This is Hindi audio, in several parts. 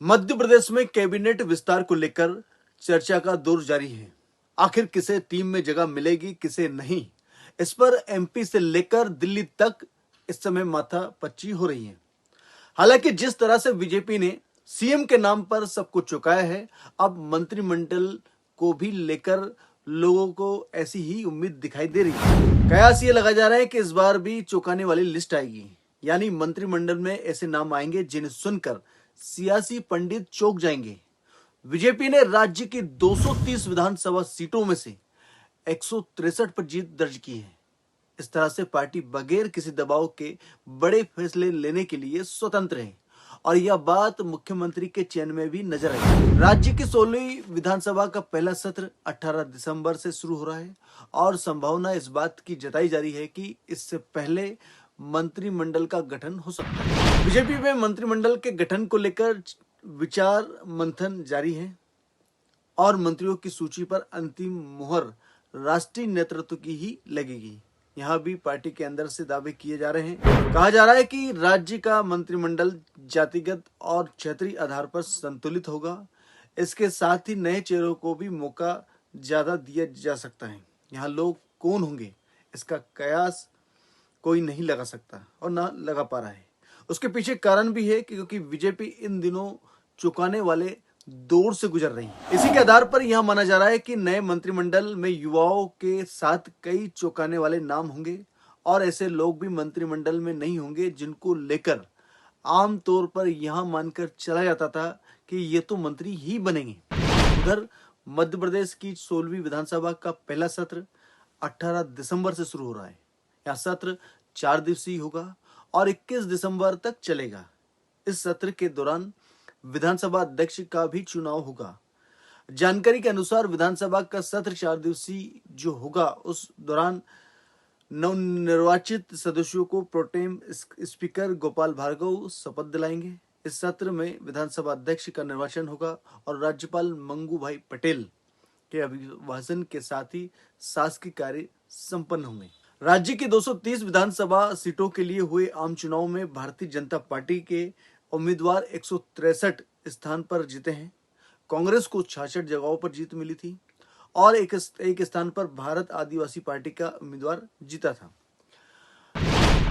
मध्य प्रदेश में कैबिनेट विस्तार को लेकर चर्चा का दौर जारी है। आखिर किसे टीम में जगह मिलेगी, किसे नहीं, इस पर एमपी से लेकर दिल्ली तक इस समय माथापच्ची हो रही है। हालांकि जिस तरह से बीजेपी ने सीएम के नाम पर सबको चौंकाया है, अब मंत्रिमंडल को भी लेकर लोगों को ऐसी ही उम्मीद दिखाई दे रही है। कयास ये लगा जा रहा है कि इस बार भी चौंकाने वाली लिस्ट आएगी, यानी मंत्रिमंडल में ऐसे नाम आएंगे जिन्हें सुनकर सियासी पंडित चौंक जाएंगे। बीजेपी ने राज्य की 230 विधानसभा सीटों में से 163 पर जीत दर्ज की है। इस तरह से पार्टी बगैर किसी दबाव के बड़े फैसले लेने के लिए स्वतंत्र है और यह बात मुख्यमंत्री के चयन में भी नजर आई। राज्य की 16वीं विधानसभा का पहला सत्र 18 दिसंबर से शुरू हो रहा है और संभावना इस बात की जताई जा रही है कि इससे पहले मंत्रिमंडल का गठन हो सकता है। बीजेपी में मंत्रिमंडल के गठन को लेकर विचार मंथन जारी है और मंत्रियों की सूची पर अंतिम मुहर राष्ट्रीय नेतृत्व की ही लगेगी। यहाँ भी पार्टी के अंदर से दावे किए जा रहे हैं। कहा जा रहा है कि राज्य का मंत्रिमंडल जातिगत और क्षेत्रीय आधार पर संतुलित होगा। इसके साथ ही नए चेहरों को भी मौका ज्यादा दिया जा सकता है। यहाँ लोग कौन होंगे, इसका कयास कोई नहीं लगा सकता और ना लगा पा रहा है। उसके पीछे कारण भी है क्योंकि बीजेपी इन दिनों चौंकाने वाले दौर से गुजर रही है। इसी के आधार पर यह माना जा रहा है कि नए मंत्रिमंडल में युवाओं के साथ कई चौंकाने वाले नाम होंगे और ऐसे लोग भी मंत्रिमंडल में नहीं होंगे जिनको लेकर आमतौर पर यहां मानकर चला जाता था कि ये तो मंत्री ही बनेंगे। उधर मध्य प्रदेश की 16वीं विधानसभा का पहला सत्र 18 दिसंबर से शुरू हो रहा है। यह सत्र 4 दिवसीय होगा और 21 दिसंबर तक चलेगा। इस सत्र के दौरान विधानसभा अध्यक्ष का भी चुनाव होगा। जानकारी के अनुसार विधानसभा का सत्र 4 दिवसीय जो होगा उस दौरान नवनिर्वाचित सदस्यों को प्रोटेम स्पीकर गोपाल भार्गव शपथ दिलाएंगे। इस सत्र में विधानसभा अध्यक्ष का निर्वाचन होगा और राज्यपाल मंगू भाई पटेल के अभिभाषण के साथ ही शासकीय कार्य संपन्न होंगे। राज्य की 230 विधानसभा सीटों के लिए हुए आम चुनाव में भारतीय जनता पार्टी के उम्मीदवार 163 स्थान पर जीते हैं। कांग्रेस को 66 जगहों पर जीत मिली थी और एक स्थान पर भारत आदिवासी पार्टी का उम्मीदवार जीता था।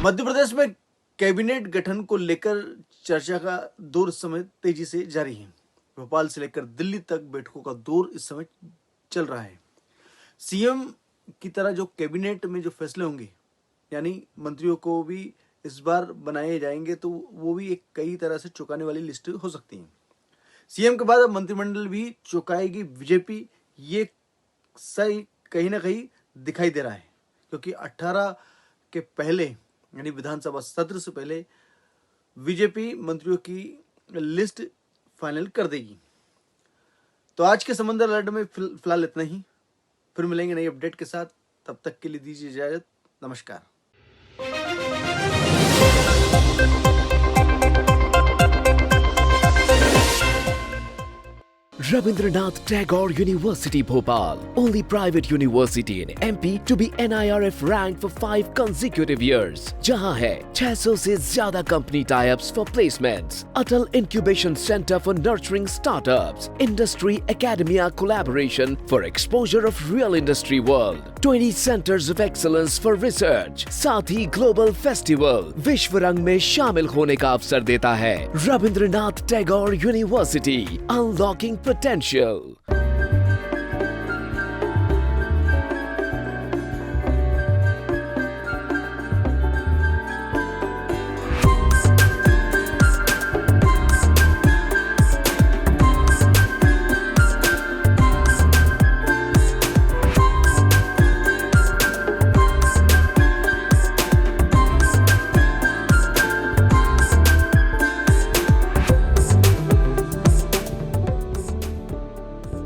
मध्य प्रदेश में कैबिनेट गठन को लेकर चर्चा का दौर इस समय तेजी से जारी है। भोपाल से लेकर दिल्ली तक बैठकों का दौर इस समय चल रहा है। सीएम की तरह जो कैबिनेट में जो फैसले होंगे, यानी मंत्रियों को भी इस बार बनाए जाएंगे, तो वो भी एक कई तरह से चौंकाने वाली लिस्ट हो सकती है। सीएम के बाद मंत्रिमंडल भी चौंकाएगी बीजेपी, ये सही कहीं ना कहीं दिखाई दे रहा है क्योंकि 18 के पहले यानी विधानसभा सत्र से पहले बीजेपी मंत्रियों की लिस्ट फाइनल कर देगी। तो आज के समंदर अलर्ट में फिलहाल इतना ही। फिर मिलेंगे नई अपडेट के साथ, तब तक के लिए दीजिए इजाजत। नमस्कार। Rabindranath Tagore University Bhopal, only private university in MP to be NIRF ranked for 5 consecutive years. जहां है 600 से ज्यादा company tie-ups for placements, Atal Incubation Center for nurturing startups, Industry Academia collaboration for exposure of real industry world, 20 centers of excellence for research, साथ ही global festival विश्व रंग में शामिल होने का अवसर देता है। Rabindranath Tagore University, unlocking potential.